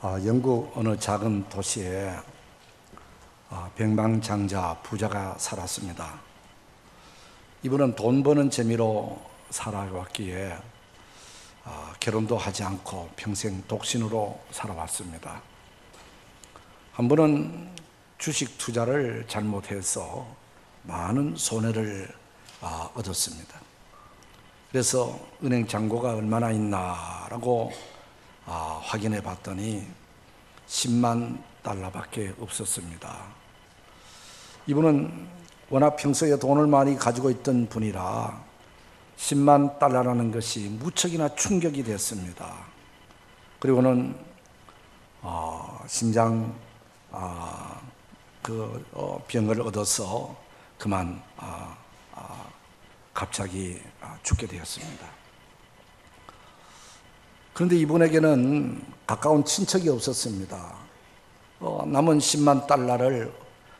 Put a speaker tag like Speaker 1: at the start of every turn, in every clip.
Speaker 1: 영국 어느 작은 도시에 백만장자 부자가 살았습니다. 이분은 돈 버는 재미로 살아왔기에 결혼도 하지 않고 평생 독신으로 살아왔습니다. 한 번은 주식 투자를 잘못해서 많은 손해를 얻었습니다. 그래서 은행 잔고가 얼마나 있나라고 확인해 봤더니 10만 달러밖에 없었습니다. 이분은 워낙 평소에 돈을 많이 가지고 있던 분이라 10만 달러라는 것이 무척이나 충격이 됐습니다. 그리고는 심장 병을 얻어서 그만 갑자기 죽게 되었습니다. 그런데 이분에게는 가까운 친척이 없었습니다. 남은 10만 달러를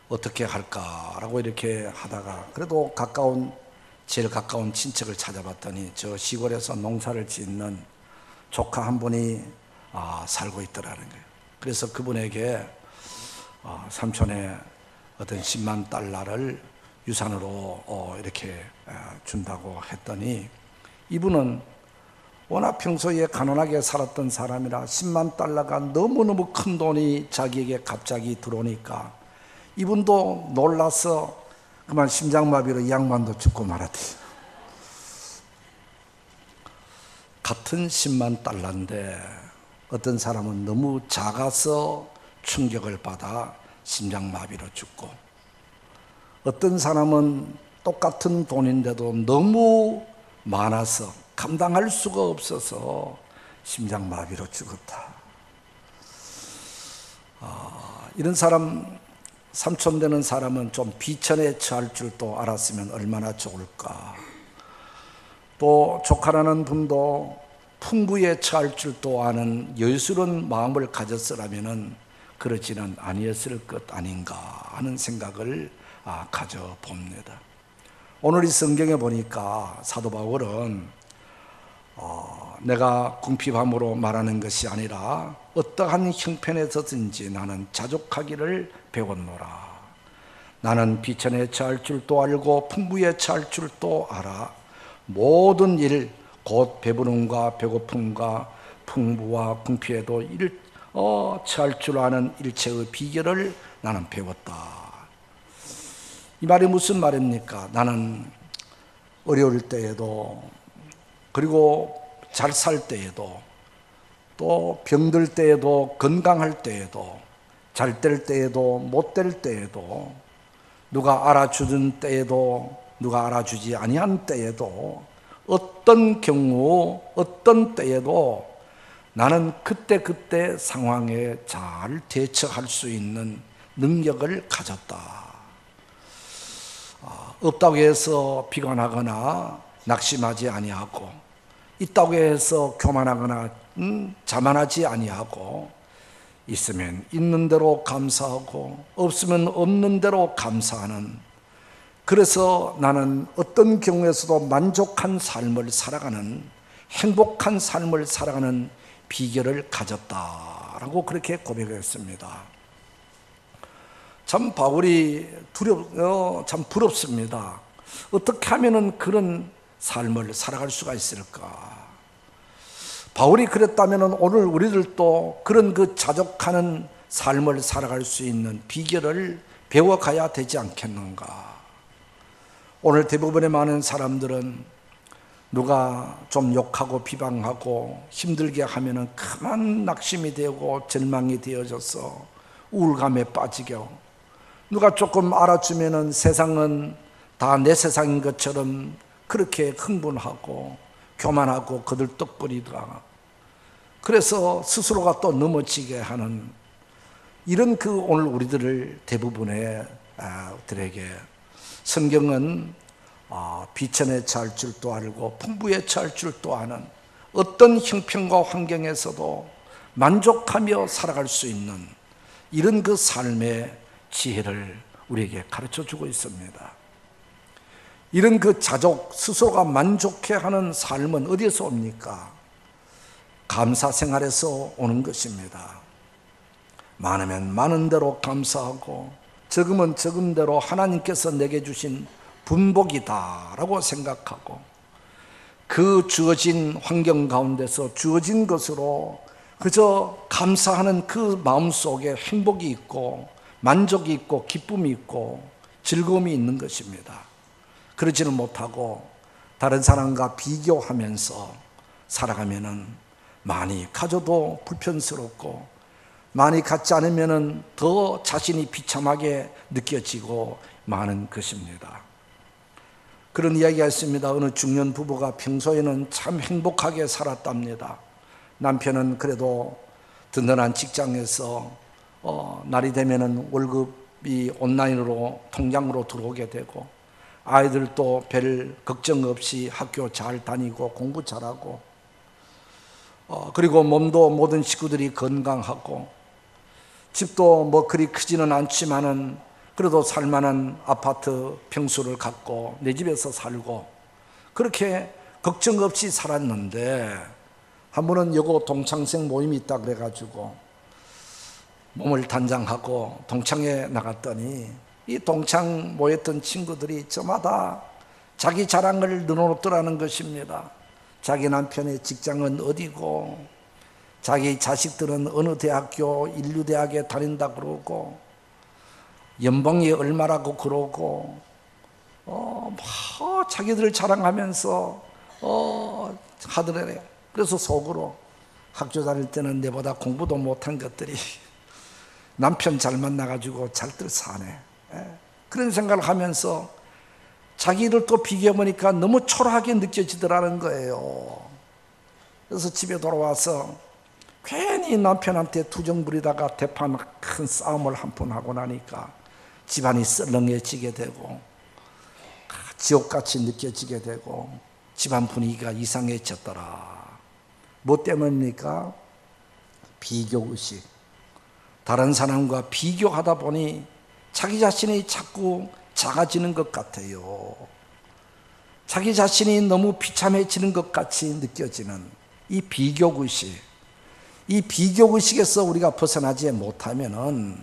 Speaker 1: 어떻게 할까라고 이렇게 하다가 그래도 제일 가까운 친척을 찾아봤더니 저 시골에서 농사를 짓는 조카 한 분이 살고 있더라는 거예요. 그래서 그분에게 삼촌의 어떤 10만 달러를 유산으로 이렇게 준다고 했더니 이분은 워낙 평소에 가난하게 살았던 사람이라 10만 달러가 너무너무 큰 돈이 자기에게 갑자기 들어오니까 이분도 놀라서 그만 심장마비로 이 양반도 죽고 말았대요. 같은 10만 달러인데 어떤 사람은 너무 작아서 충격을 받아 심장마비로 죽고, 어떤 사람은 똑같은 돈인데도 너무 많아서 감당할 수가 없어서 심장마비로 죽었다. 이런 사람, 삼촌 되는 사람은 좀 비천에 처할 줄도 알았으면 얼마나 좋을까. 또 조카라는 분도 풍부에 처할 줄도 아는 여유스러운 마음을 가졌으라면 그러지는 아니었을 것 아닌가 하는 생각을 가져봅니다. 오늘 이 성경에 보니까 사도 바울은 내가 궁핍함으로 말하는 것이 아니라 어떠한 형편에서든지 나는 자족하기를 배웠노라. 나는 비천에 처할 줄도 알고 풍부에 처할 줄도 알아. 모든 일 곧 배부름과 배고픔과 풍부와 궁핍에도 처할 줄 아는 일체의 비결을 나는 배웠다. 이 말이 무슨 말입니까? 나는 어려울 때에도, 그리고 잘 살 때에도, 또 병들 때에도, 건강할 때에도, 잘 될 때에도, 못 될 때에도, 누가 알아주는 때에도, 누가 알아주지 아니한 때에도, 어떤 경우, 어떤 때에도 나는 그때 상황에 잘 대처할 수 있는 능력을 가졌다. 없다고 해서 비관하거나 낙심하지 아니하고, 있다고 해서 교만하거나 자만하지 아니하고, 있으면 있는 대로 감사하고 없으면 없는 대로 감사하는, 그래서 나는 어떤 경우에서도 만족한 삶을 살아가는, 행복한 삶을 살아가는 비결을 가졌다라고 그렇게 고백했습니다. 참 바울이 참 부럽습니다. 어떻게 하면은 그런 삶을 살아갈 수가 있을까? 바울이 그랬다면 오늘 우리들도 그런 자족하는 삶을 살아갈 수 있는 비결을 배워가야 되지 않겠는가? 오늘 대부분의 많은 사람들은 누가 좀 욕하고 비방하고 힘들게 하면은 그만 낙심이 되고 절망이 되어져서 우울감에 빠지게, 누가 조금 알아주면은 세상은 다 내 세상인 것처럼 그렇게 흥분하고 교만하고 거들떡거리다가 그래서 스스로가 또 넘어지게 하는, 이런 오늘 우리들을 대부분의 들에게 성경은 비천에 처할 줄도 알고 풍부에 처할 줄도 아는, 어떤 형편과 환경에서도 만족하며 살아갈 수 있는 이런 삶의 지혜를 우리에게 가르쳐주고 있습니다. 이런 자족, 스스로가 만족해하는 삶은 어디에서 옵니까? 감사 생활에서 오는 것입니다. 많으면 많은 대로 감사하고 적으면 적은 대로 하나님께서 내게 주신 분복이다라고 생각하고 그 주어진 환경 가운데서 주어진 것으로 그저 감사하는 그 마음속에 행복이 있고 만족이 있고 기쁨이 있고 즐거움이 있는 것입니다. 그러지는 못하고 다른 사람과 비교하면서 살아가면은 많이 가져도 불편스럽고 많이 갖지 않으면은 더 자신이 비참하게 느껴지고 많은 것입니다. 그런 이야기가 있습니다. 어느 중년 부부가 평소에는 참 행복하게 살았답니다. 남편은 그래도 든든한 직장에서 날이 되면은 월급이 온라인으로 통장으로 들어오게 되고 아이들도 별 걱정 없이 학교 잘 다니고 공부 잘하고 그리고 몸도 모든 식구들이 건강하고 집도 뭐 그리 크지는 않지만은 그래도 살만한 아파트 평수를 갖고 내 집에서 살고 그렇게 걱정 없이 살았는데 한 번은 여고 동창생 모임이 있다 그래가지고 몸을 단장하고 동창회 나갔더니 이 동창 모였던 친구들이 저마다 자기 자랑을 늘어놓더라는 것입니다. 자기 남편의 직장은 어디고 자기 자식들은 어느 대학교 인류대학에 다닌다 그러고 연봉이 얼마라고 그러고 자기들 자랑하면서 하더래요. 그래서 속으로 학교 다닐 때는 내보다 공부도 못한 것들이 남편 잘 만나가지고 잘들 사네. 그런 생각을 하면서 자기를 또 비교해보니까 너무 초라하게 느껴지더라는 거예요. 그래서 집에 돌아와서 괜히 남편한테 투정 부리다가 대판 큰 싸움을 한 번 하고 나니까 집안이 썰렁해지게 되고 지옥같이 느껴지게 되고 집안 분위기가 이상해졌더라. 뭐 때문입니까? 비교의식. 다른 사람과 비교하다 보니 자기 자신이 자꾸 작아지는 것 같아요. 자기 자신이 너무 비참해지는 것 같이 느껴지는 이 비교의식. 이 비교의식에서 우리가 벗어나지 못하면은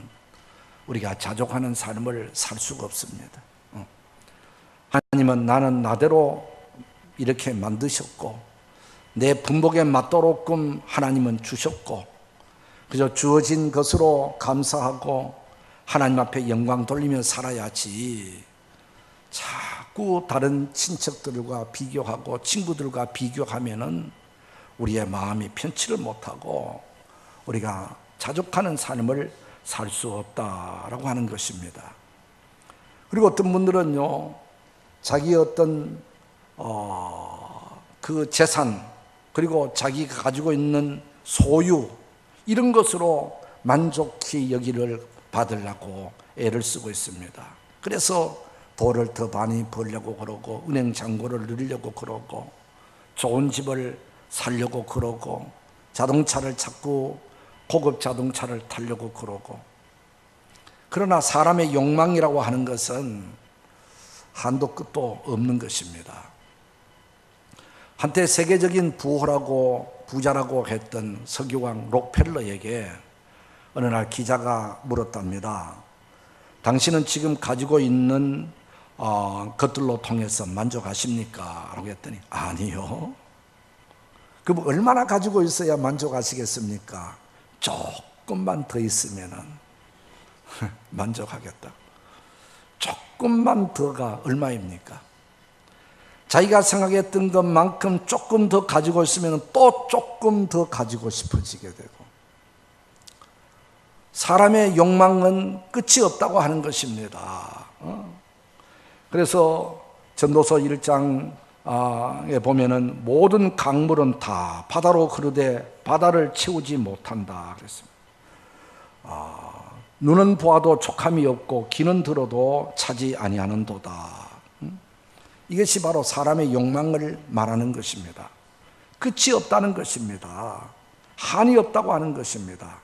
Speaker 1: 우리가 자족하는 삶을 살 수가 없습니다. 하나님은 나는 나대로 이렇게 만드셨고 내 분복에 맞도록끔 하나님은 주셨고 그저 주어진 것으로 감사하고 하나님 앞에 영광 돌리며 살아야지 자꾸 다른 친척들과 비교하고 친구들과 비교하면은 우리의 마음이 편치를 못하고 우리가 자족하는 삶을 살 수 없다라고 하는 것입니다. 그리고 어떤 분들은요 자기 어떤 그 재산 그리고 자기가 가지고 있는 소유 이런 것으로 만족히 여기를 받으려고 애를 쓰고 있습니다. 그래서 돈을 더 많이 벌려고 그러고 은행 잔고를 늘리려고 그러고 좋은 집을 살려고 그러고 자동차를 자꾸 고급 자동차를 타려고 그러고 그러나 사람의 욕망이라고 하는 것은 한도 끝도 없는 것입니다. 한때 세계적인 부자라고 했던 석유왕 록펠러에게 어느 날 기자가 물었답니다. 당신은 지금 가지고 있는 것들로 통해서 만족하십니까? 라고 했더니 아니요. 그럼 얼마나 가지고 있어야 만족하시겠습니까? 조금만 더 있으면 만족하겠다. 조금만 더가 얼마입니까? 자기가 생각했던 것만큼 조금 더 가지고 있으면 또 조금 더 가지고 싶어지게 되고 사람의 욕망은 끝이 없다고 하는 것입니다. 그래서 전도서 1장에 보면은 모든 강물은 다 바다로 흐르되 바다를 채우지 못한다 그랬습니다. 눈은 보아도 촉함이 없고 귀는 들어도 차지 아니하는도다. 이것이 바로 사람의 욕망을 말하는 것입니다. 끝이 없다는 것입니다. 한이 없다고 하는 것입니다.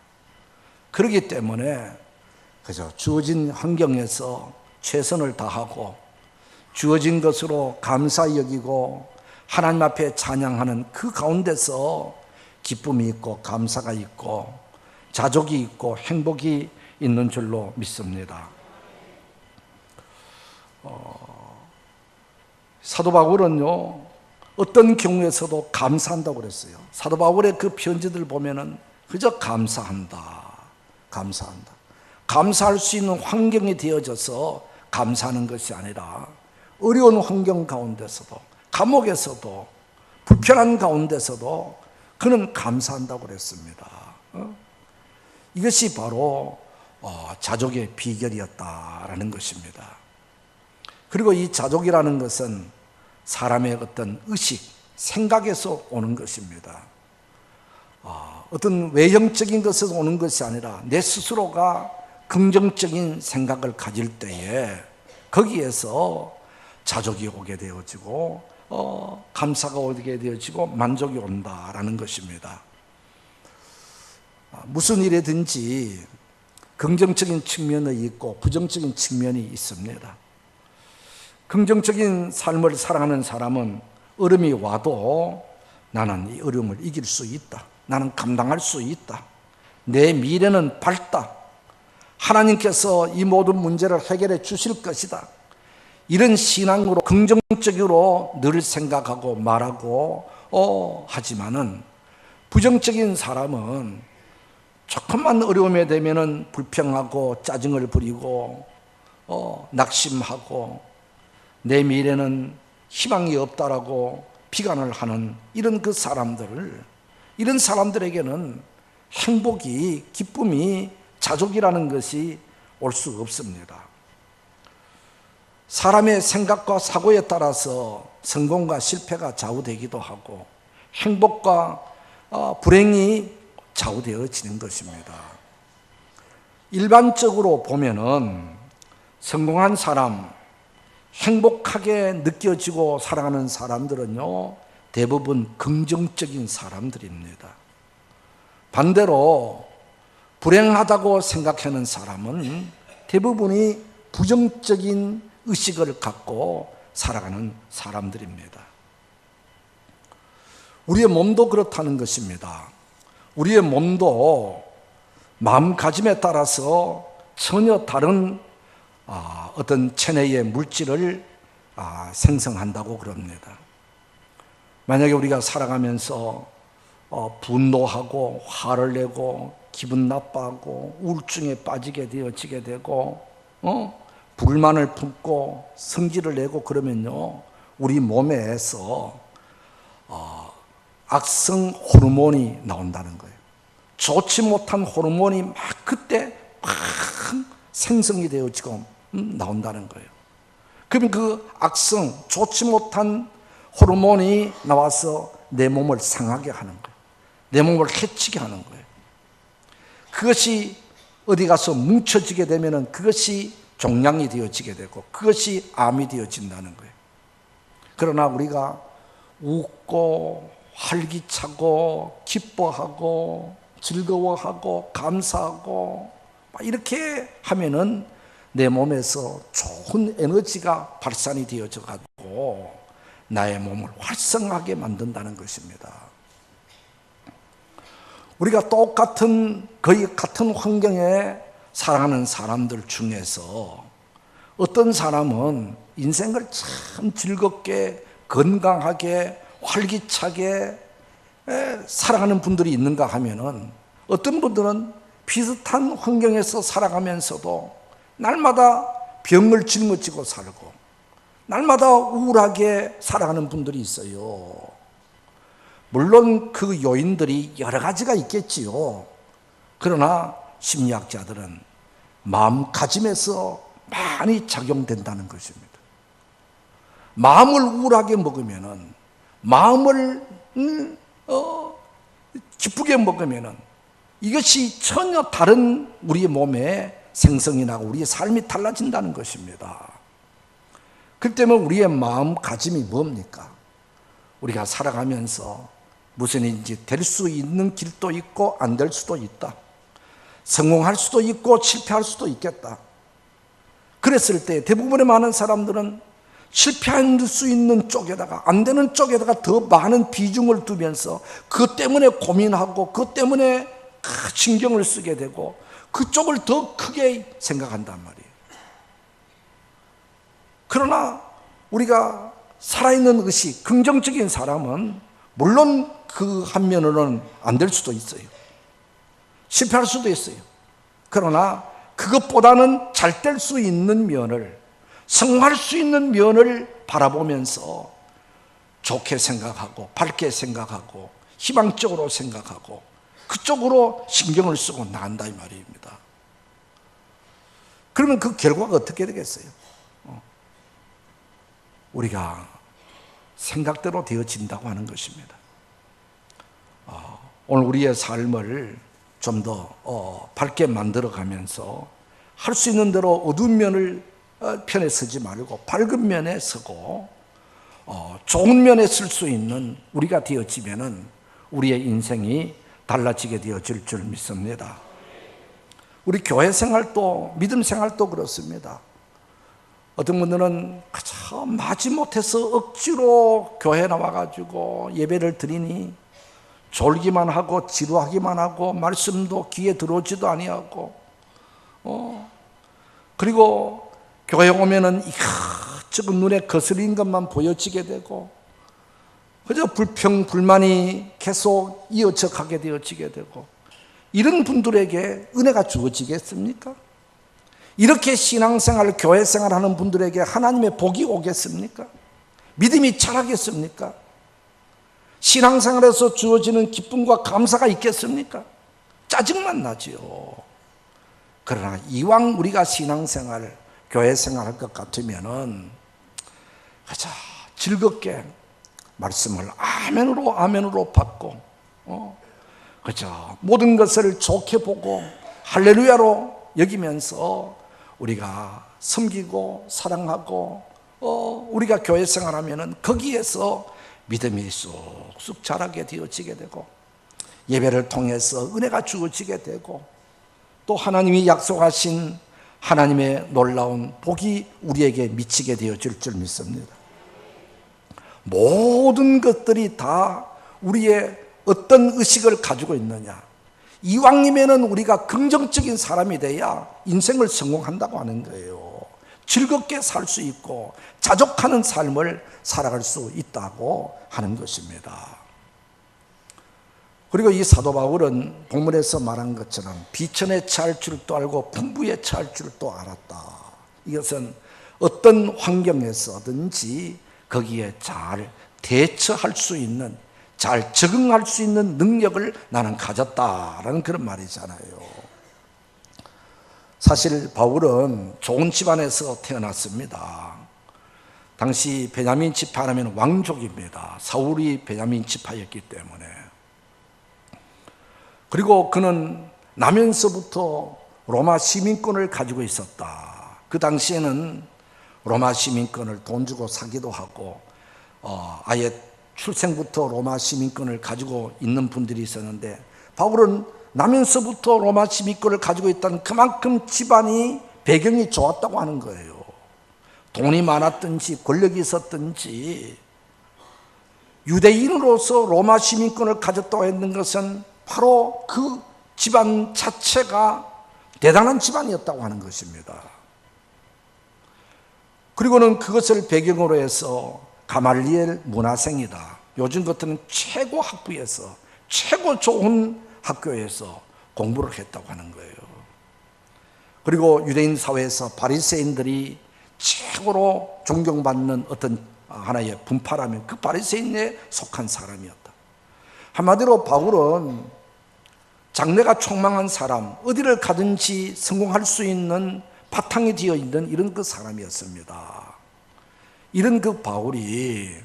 Speaker 1: 그렇기 때문에 그저 주어진 환경에서 최선을 다하고 주어진 것으로 감사히 여기고 하나님 앞에 찬양하는 그 가운데서 기쁨이 있고 감사가 있고 자족이 있고 행복이 있는 줄로 믿습니다. 사도 바울은요, 어떤 경우에서도 감사한다고 그랬어요. 사도 바울의 그 편지들 보면은 그저 감사한다, 감사한다. 감사할 수 있는 환경이 되어져서 감사하는 것이 아니라 어려운 환경 가운데서도, 감옥에서도, 불편한 가운데서도 그는 감사한다고 그랬습니다. 이것이 바로 자족의 비결이었다라는 것입니다. 그리고 이 자족이라는 것은 사람의 어떤 의식, 생각에서 오는 것입니다. 어떤 외형적인 것에서 오는 것이 아니라 내 스스로가 긍정적인 생각을 가질 때에 거기에서 자족이 오게 되어지고 감사가 오게 되어지고 만족이 온다라는 것입니다. 무슨 일이든지 긍정적인 측면이 있고 부정적인 측면이 있습니다. 긍정적인 삶을 살아가는 사람은 어려움이 와도 나는 이 어려움을 이길 수 있다. 나는 감당할 수 있다. 내 미래는 밝다. 하나님께서 이 모든 문제를 해결해 주실 것이다. 이런 신앙으로 긍정적으로 늘 생각하고 말하고 하지만은 부정적인 사람은 조금만 어려움에 되면은 불평하고 짜증을 부리고 낙심하고 내 미래는 희망이 없다라고 비관을 하는 이런 이런 사람들에게는 행복이, 기쁨이, 자족이라는 것이 올 수 없습니다. 사람의 생각과 사고에 따라서 성공과 실패가 좌우되기도 하고 행복과 불행이 좌우되어지는 것입니다. 일반적으로 보면은 성공한 사람, 행복하게 느껴지고 살아가는 사람들은요, 대부분 긍정적인 사람들입니다. 반대로 불행하다고 생각하는 사람은 대부분이 부정적인 의식을 갖고 살아가는 사람들입니다. 우리의 몸도 그렇다는 것입니다. 우리의 몸도 마음가짐에 따라서 전혀 다른 어떤 체내의 물질을 생성한다고 그럽니다. 만약에 우리가 살아가면서 분노하고 화를 내고 기분 나빠하고 우울증에 빠지게 되어지게 되고 불만을 품고 성질을 내고 그러면요, 우리 몸에서 악성 호르몬이 나온다는 거예요. 좋지 못한 호르몬이 막 그때 막 생성이 되어지고 나온다는 거예요. 그러면 그 악성, 좋지 못한 호르몬이 나와서 내 몸을 상하게 하는 거예요. 내 몸을 해치게 하는 거예요. 그것이 어디 가서 뭉쳐지게 되면 그것이 종양이 되어지게 되고 그것이 암이 되어진다는 거예요. 그러나 우리가 웃고 활기차고 기뻐하고 즐거워하고 감사하고 이렇게 하면은 내 몸에서 좋은 에너지가 발산이 되어져 가지고 나의 몸을 활성하게 만든다는 것입니다. 우리가 똑같은 거의 같은 환경에 살아가는 사람들 중에서 어떤 사람은 인생을 참 즐겁게 건강하게 활기차게 살아가는 분들이 있는가 하면은 어떤 분들은 비슷한 환경에서 살아가면서도 날마다 병을 짊어지고 살고 날마다 우울하게 살아가는 분들이 있어요. 물론 그 요인들이 여러 가지가 있겠지요. 그러나 심리학자들은 마음가짐에서 많이 작용된다는 것입니다. 마음을 우울하게 먹으면은, 마음을 기쁘게 먹으면은 이것이 전혀 다른 우리의 몸에 생성이 나고 우리의 삶이 달라진다는 것입니다. 그렇기 때문에 우리의 마음가짐이 뭡니까? 우리가 살아가면서 무슨 일인지 될 수 있는 길도 있고 안 될 수도 있다. 성공할 수도 있고 실패할 수도 있겠다. 그랬을 때 대부분의 많은 사람들은 실패할 수 있는 쪽에다가 안 되는 쪽에다가 더 많은 비중을 두면서 그것 때문에 고민하고 그것 때문에 신경을 쓰게 되고 그쪽을 더 크게 생각한단 말이에요. 그러나 우리가 살아있는 의식, 긍정적인 사람은 물론 그 한면으로는 안 될 수도 있어요. 실패할 수도 있어요. 그러나 그것보다는 잘 될 수 있는 면을, 성공할 수 있는 면을 바라보면서 좋게 생각하고 밝게 생각하고 희망적으로 생각하고 그쪽으로 신경을 쓰고 나간다 이 말입니다. 그러면 그 결과가 어떻게 되겠어요? 우리가 생각대로 되어진다고 하는 것입니다. 오늘 우리의 삶을 좀 더 밝게 만들어가면서 할 수 있는 대로 어두운 면을 편에 서지 말고 밝은 면에 서고 좋은 면에 쓸 수 있는 우리가 되어지면은 우리의 인생이 달라지게 되어질 줄 믿습니다. 우리 교회 생활도 믿음 생활도 그렇습니다. 어떤 분들은 그저 마지못해서 억지로 교회 나와가지고 예배를 드리니 졸기만 하고 지루하기만 하고 말씀도 귀에 들어오지도 아니하고 그리고 교회 오면은 이것저것 눈에 거슬리는 것만 보여지게 되고 그저 불평 불만이 계속 이어져 가게 되어지게 되고 이런 분들에게 은혜가 주어지겠습니까? 이렇게 신앙생활, 교회생활 하는 분들에게 하나님의 복이 오겠습니까? 믿음이 자라겠습니까? 신앙생활에서 주어지는 기쁨과 감사가 있겠습니까? 짜증만 나지요. 그러나 이왕 우리가 신앙생활, 교회생활 할 것 같으면은 그저 즐겁게 말씀을 아멘으로 받고 그저 모든 것을 좋게 보고 할렐루야로 여기면서 우리가 섬기고 사랑하고 우리가 교회 생활하면은 거기에서 믿음이 쑥쑥 자라게 되어지게 되고 예배를 통해서 은혜가 주어지게 되고 또 하나님이 약속하신 하나님의 놀라운 복이 우리에게 미치게 되어질 줄 믿습니다. 모든 것들이 다 우리의 어떤 의식을 가지고 있느냐, 이왕이면은 우리가 긍정적인 사람이 돼야 인생을 성공한다고 하는 거예요. 즐겁게 살 수 있고 자족하는 삶을 살아갈 수 있다고 하는 것입니다. 그리고 이 사도 바울은 본문에서 말한 것처럼 비천에 처할 줄도 알고 풍부에 처할 줄도 알았다. 이것은 어떤 환경에서든지 거기에 잘 대처할 수 있는, 잘 적응할 수 있는 능력을 나는 가졌다라는 그런 말이잖아요. 사실 바울은 좋은 집안에서 태어났습니다. 당시 베냐민 지파라면 왕족입니다. 사울이 베냐민 지파였기 때문에. 그리고 그는 나면서부터 로마 시민권을 가지고 있었다. 그 당시에는 로마 시민권을 돈 주고 사기도 하고 아예 출생부터 로마 시민권을 가지고 있는 분들이 있었는데 바울은 나면서부터 로마 시민권을 가지고 있다는 그만큼 집안이 배경이 좋았다고 하는 거예요. 돈이 많았든지 권력이 있었든지 유대인으로서 로마 시민권을 가졌다고 했는 것은 바로 그 집안 자체가 대단한 집안이었다고 하는 것입니다. 그리고는 그것을 배경으로 해서 가말리엘 문화생이다. 요즘 같은 최고 학부에서 최고 좋은 학교에서 공부를 했다고 하는 거예요. 그리고 유대인 사회에서 바리새인들이 최고로 존경받는 어떤 하나의 분파라면 그 바리새인에 속한 사람이었다. 한마디로 바울은 장래가 촉망한 사람, 어디를 가든지 성공할 수 있는 바탕이 되어 있는 이런 그 사람이었습니다. 이런 그 바울이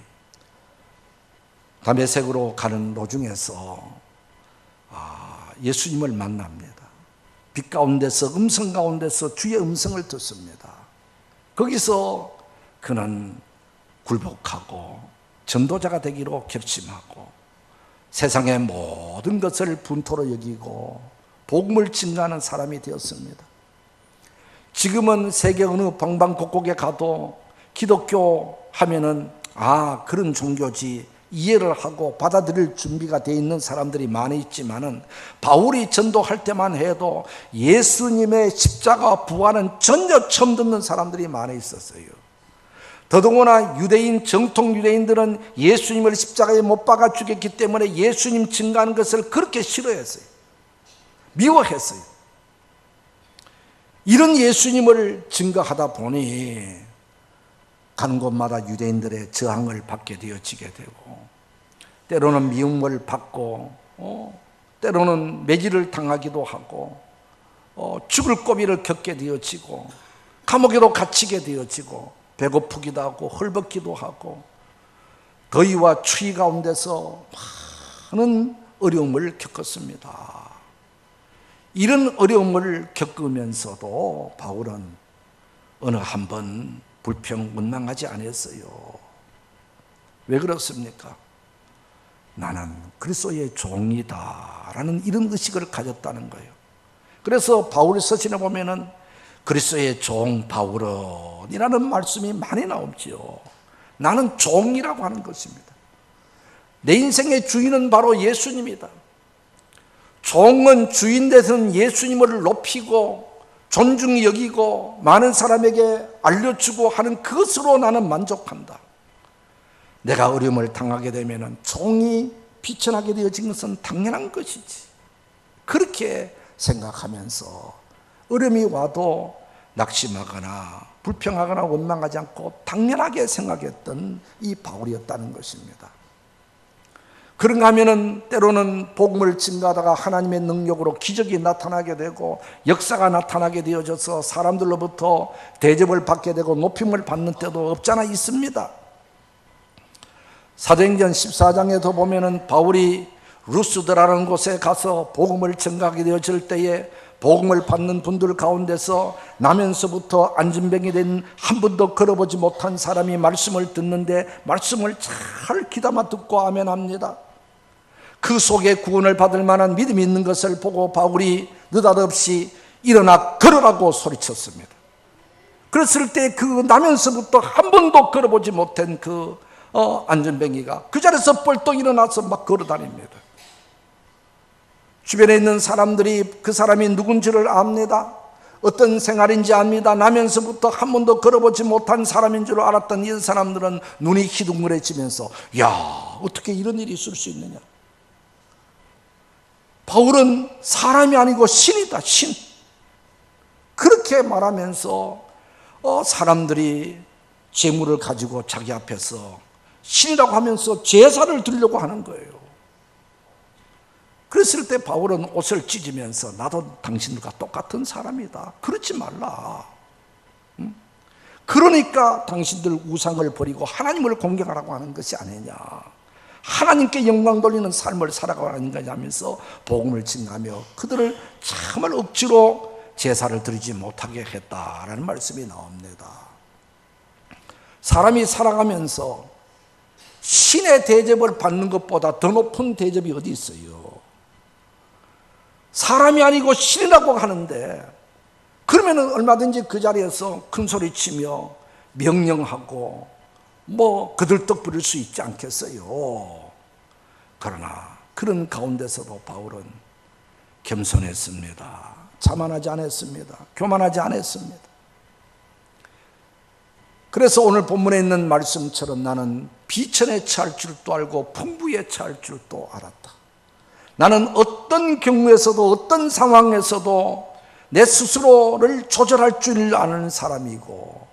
Speaker 1: 다메섹으로 가는 도중에서 예수님을 만납니다. 빛 가운데서, 음성 가운데서 주의 음성을 듣습니다. 거기서 그는 굴복하고 전도자가 되기로 결심하고 세상의 모든 것을 분토로 여기고 복음을 증거하는 사람이 되었습니다. 지금은 세계 어느 방방곡곡에 가도 기독교 하면은 그런 종교지, 이해를 하고 받아들일 준비가 되어 있는 사람들이 많이 있지만은 바울이 전도할 때만 해도 예수님의 십자가 부활은 전혀 처음 듣는 사람들이 많이 있었어요. 더더구나 정통 유대인들은 예수님을 십자가에 못 박아 죽였기 때문에 예수님 증거하는 것을 그렇게 싫어했어요. 미워했어요. 이런 예수님을 증거하다 보니 가는 곳마다 유대인들의 저항을 받게 되어지게 되고, 때로는 미움을 받고, 때로는 매질을 당하기도 하고, 죽을 고비를 겪게 되어지고, 감옥에도 갇히게 되어지고, 배고프기도 하고 헐벗기도 하고, 더위와 추위 가운데서 많은 어려움을 겪었습니다. 이런 어려움을 겪으면서도 바울은 어느 한 번 불평문망하지 않았어요. 왜 그렇습니까? 나는 그리스도의 종이다라는 이런 의식을 가졌다는 거예요. 그래서 바울 서신에 보면은 그리스도의 종 바울은이라는 말씀이 많이 나오지요. 나는 종이라고 하는 것입니다. 내 인생의 주인은 바로 예수님이다. 종은 주인 대신 예수님을 높이고 존중히 여기고 많은 사람에게 알려주고 하는 그것으로 나는 만족한다. 내가 어려움을 당하게 되면 종이 비천하게 되어진 것은 당연한 것이지. 그렇게 생각하면서 어려움이 와도 낙심하거나 불평하거나 원망하지 않고 당연하게 생각했던 이 바울이었다는 것입니다. 그런가 하면은 때로는 복음을 증거하다가 하나님의 능력으로 기적이 나타나게 되고 역사가 나타나게 되어져서 사람들로부터 대접을 받게 되고 높임을 받는 때도 없잖아 있습니다. 사도행전 14장에도 보면은 바울이 루스드라는 곳에 가서 복음을 증거하게 되어질 때에 복음을 받는 분들 가운데서 나면서부터 안진병이 된 한 번도 걸어보지 못한 사람이 말씀을 듣는데 말씀을 잘 귀담아 듣고 아멘합니다. 그 속에 구원을 받을 만한 믿음이 있는 것을 보고 바울이 느닷없이 일어나 걸으라고 소리쳤습니다. 그랬을 때 그 나면서부터 한 번도 걸어보지 못한 그 안전뱅이가 그 자리에서 벌떡 일어나서 막 걸어다닙니다. 주변에 있는 사람들이 그 사람이 누군지를 압니다. 어떤 생활인지 압니다. 나면서부터 한 번도 걸어보지 못한 사람인 줄 알았던 이 사람들은 눈이 희둥그레지면서 야, 어떻게 이런 일이 있을 수 있느냐. 바울은 사람이 아니고 신이다, 신. 그렇게 말하면서 사람들이 재물을 가지고 자기 앞에서 신이라고 하면서 제사를 드리려고 하는 거예요. 그랬을 때 바울은 옷을 찢으면서 나도 당신들과 똑같은 사람이다. 그렇지 말라. 그러니까 당신들 우상을 버리고 하나님을 공경하라고 하는 것이 아니냐. 하나님께 영광 돌리는 삶을 살아가는 거냐면서 복음을 증가하며 그들을 정말 억지로 제사를 드리지 못하게 했다라는 말씀이 나옵니다. 사람이 살아가면서 신의 대접을 받는 것보다 더 높은 대접이 어디 있어요? 사람이 아니고 신이라고 하는데 그러면 얼마든지 그 자리에서 큰 소리 치며 명령하고 그들 떡 부릴 수 있지 않겠어요? 그러나 그런 가운데서도 바울은 겸손했습니다. 자만하지 않았습니다. 교만하지 않았습니다. 그래서 오늘 본문에 있는 말씀처럼 나는 비천에 처할 줄도 알고 풍부에 처할 줄도 알았다. 나는 어떤 경우에서도 어떤 상황에서도 내 스스로를 조절할 줄 아는 사람이고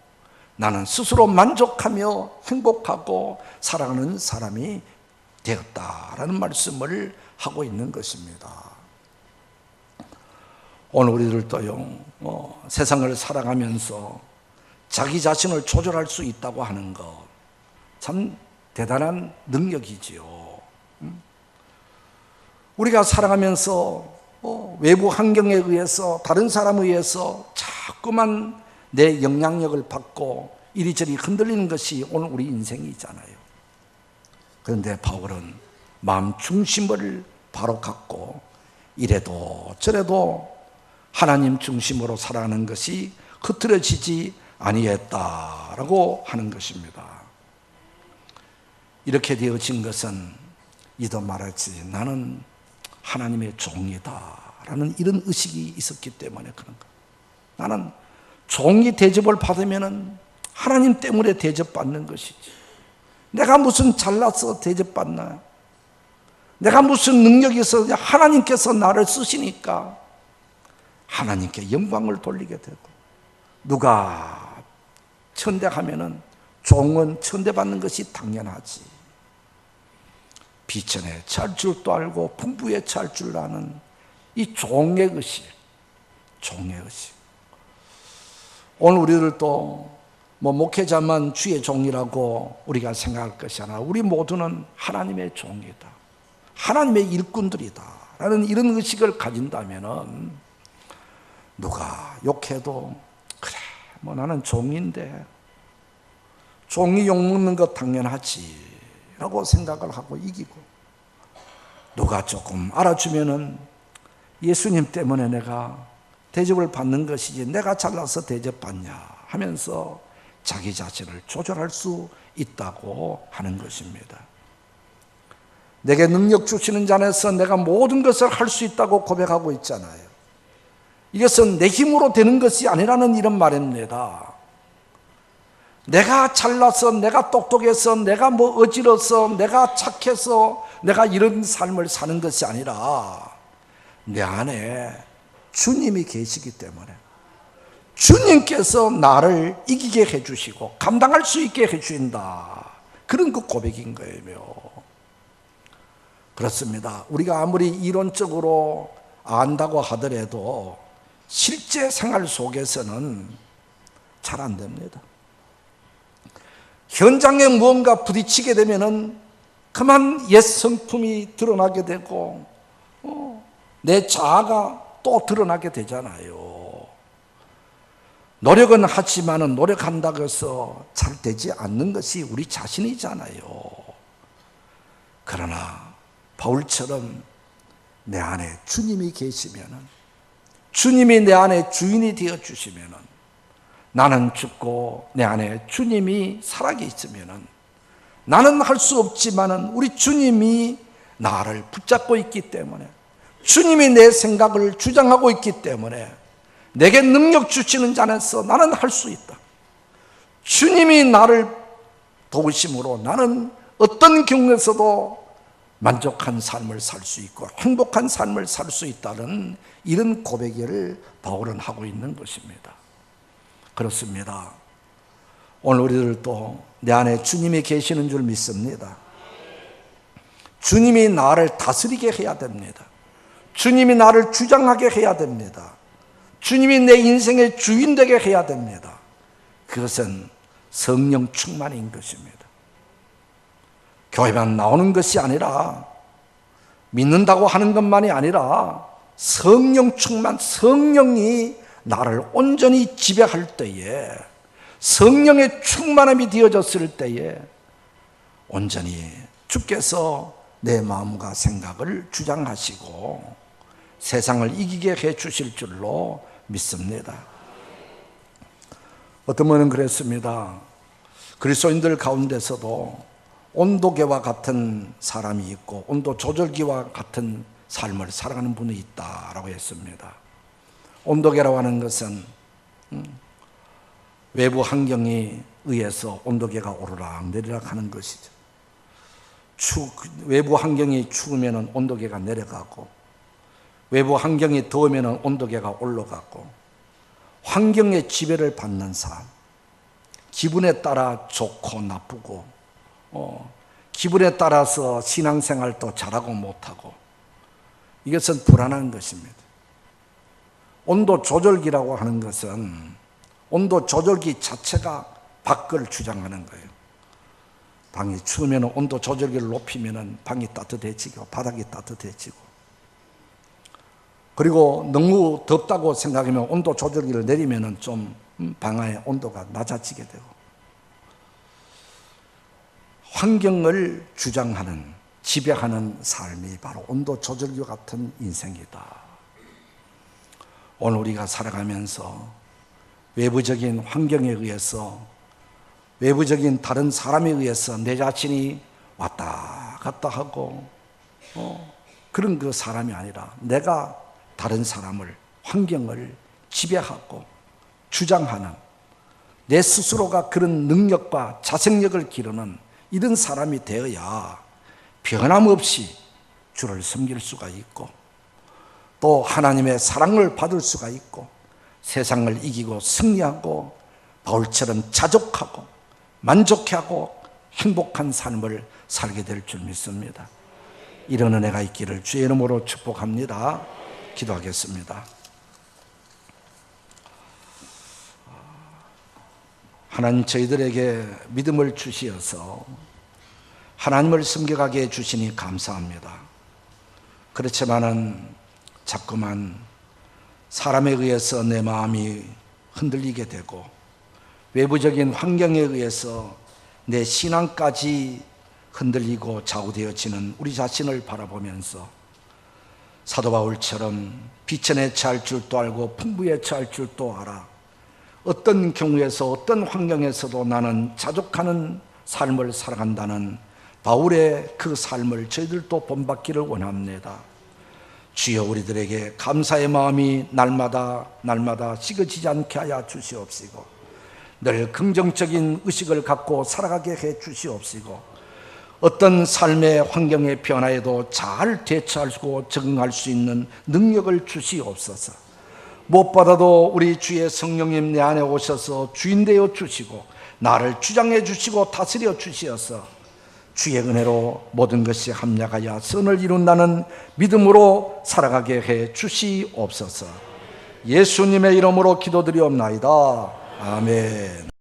Speaker 1: 나는 스스로 만족하며 행복하고 살아가는 사람이 되었다라는 말씀을 하고 있는 것입니다. 오늘 우리들도요, 세상을 살아가면서 자기 자신을 조절할 수 있다고 하는 것 참 대단한 능력이지요. 우리가 살아가면서 외부 환경에 의해서 다른 사람에 의해서 자꾸만 내 영향력을 받고 이리저리 흔들리는 것이 오늘 우리 인생이잖아요. 그런데 바울은 마음 중심을 바로 갖고 이래도 저래도 하나님 중심으로 살아가는 것이 흐트러지지 아니했다라고 하는 것입니다. 이렇게 되어진 것은 이도 말했지, 나는 하나님의 종이다 라는 이런 의식이 있었기 때문에 그런 거예요. 나는 종이 대접을 받으면 하나님 때문에 대접받는 것이지, 내가 무슨 잘나서 대접받나요? 내가 무슨 능력이 있어? 하나님께서 나를 쓰시니까 하나님께 영광을 돌리게 되고, 누가 천대하면은 종은 천대받는 것이 당연하지. 비천에 처할 줄도 알고 풍부에 처할 줄 아는 이 종의 의식, 종의 의식. 오늘 우리들도 목회자만 주의 종이라고 우리가 생각할 것이 아니라 우리 모두는 하나님의 종이다, 하나님의 일꾼들이다 라는 이런 의식을 가진다면은 누가 욕해도 그래, 나는 종인데 종이 욕먹는 것 당연하지 라고 생각을 하고 이기고, 누가 조금 알아주면은 예수님 때문에 내가 대접을 받는 것이지 내가 잘나서 대접받냐 하면서 자기 자신을 조절할 수 있다고 하는 것입니다. 내게 능력 주시는 자 안에서 내가 모든 것을 할 수 있다고 고백하고 있잖아요. 이것은 내 힘으로 되는 것이 아니라는 이런 말입니다. 내가 잘나서, 내가 똑똑해서, 내가 어지러서, 내가 착해서 내가 이런 삶을 사는 것이 아니라 내 안에 주님이 계시기 때문에 주님께서 나를 이기게 해주시고 감당할 수 있게 해주신다, 그런 그 고백인 거예요. 그렇습니다. 우리가 아무리 이론적으로 안다고 하더라도 실제 생활 속에서는 잘 안 됩니다. 현장에 무언가 부딪히게 되면은 그만 옛 성품이 드러나게 되고 내 자아가 또 드러나게 되잖아요. 노력은 하지만은 노력한다고 해서 잘 되지 않는 것이 우리 자신이잖아요. 그러나 바울처럼 내 안에 주님이 계시면은, 주님이 내 안에 주인이 되어 주시면은, 나는 죽고 내 안에 주님이 살아계시면은 나는 할 수 없지만은 우리 주님이 나를 붙잡고 있기 때문에, 주님이 내 생각을 주장하고 있기 때문에 내게 능력 주시는 자 안에서 나는 할 수 있다. 주님이 나를 도우심으로 나는 어떤 경우에서도 만족한 삶을 살 수 있고 행복한 삶을 살 수 있다는 이런 고백을 바울은 하고 있는 것입니다. 그렇습니다. 오늘 우리들도 내 안에 주님이 계시는 줄 믿습니다. 주님이 나를 다스리게 해야 됩니다. 주님이 나를 주장하게 해야 됩니다. 주님이 내 인생의 주인 되게 해야 됩니다. 그것은 성령 충만인 것입니다. 교회만 나오는 것이 아니라, 믿는다고 하는 것만이 아니라 성령 충만, 성령이 나를 온전히 지배할 때에, 성령의 충만함이 되어졌을 때에 온전히 주께서 내 마음과 생각을 주장하시고 세상을 이기게 해 주실 줄로 믿습니다. 어떤 분은 그랬습니다. 그리스도인들 가운데서도 온도계와 같은 사람이 있고 온도 조절기와 같은 삶을 살아가는 분이 있다라고 했습니다. 온도계라고 하는 것은 외부 환경에 의해서 온도계가 오르락 내리락 하는 것이죠. 외부 환경이 추우면 온도계가 내려가고, 외부 환경이 더우면 온도계가 올라가고, 환경의 지배를 받는 삶, 기분에 따라 좋고 나쁘고, 기분에 따라서 신앙생활도 잘하고 못하고, 이것은 불안한 것입니다. 온도 조절기라고 하는 것은 온도 조절기 자체가 밖을 주장하는 거예요. 방이 추우면 온도 조절기를 높이면 방이 따뜻해지고 바닥이 따뜻해지고, 그리고 너무 덥다고 생각하면 온도 조절기를 내리면 좀 방의 온도가 낮아지게 되고, 환경을 주장하는, 지배하는 삶이 바로 온도 조절기 같은 인생이다. 오늘 우리가 살아가면서 외부적인 환경에 의해서, 외부적인 다른 사람에 의해서 내 자신이 왔다 갔다 하고 그런 그 사람이 아니라 내가 다른 사람을, 환경을 지배하고 주장하는, 내 스스로가 그런 능력과 자생력을 기르는 이런 사람이 되어야 변함없이 주를 섬길 수가 있고 또 하나님의 사랑을 받을 수가 있고 세상을 이기고 승리하고 바울처럼 자족하고 만족하고 행복한 삶을 살게 될 줄 믿습니다. 이런 은혜가 있기를 주의 이름으로 축복합니다. 기도하겠습니다. 하나님, 저희들에게 믿음을 주시어서 하나님을 섬겨가게 해주시니 감사합니다. 그렇지만은 자꾸만 사람에 의해서 내 마음이 흔들리게 되고 외부적인 환경에 의해서 내 신앙까지 흔들리고 좌우되어지는 우리 자신을 바라보면서 사도 바울처럼 비천에 처할 줄도 알고 풍부에 처할 줄도 알아 어떤 경우에서 어떤 환경에서도 나는 자족하는 삶을 살아간다는 바울의 그 삶을 저희들도 본받기를 원합니다. 주여, 우리들에게 감사의 마음이 날마다 식어지지 않게 하여 주시옵시고 늘 긍정적인 의식을 갖고 살아가게 해 주시옵시고 어떤 삶의 환경의 변화에도 잘 대처하고 적응할 수 있는 능력을 주시옵소서. 무엇보다도 우리 주의 성령님 내 안에 오셔서 주인 되어 주시고 나를 주장해 주시고 다스려 주시어서 주의 은혜로 모든 것이 합력하여 선을 이룬다는 믿음으로 살아가게 해 주시옵소서. 예수님의 이름으로 기도드리옵나이다. 아멘.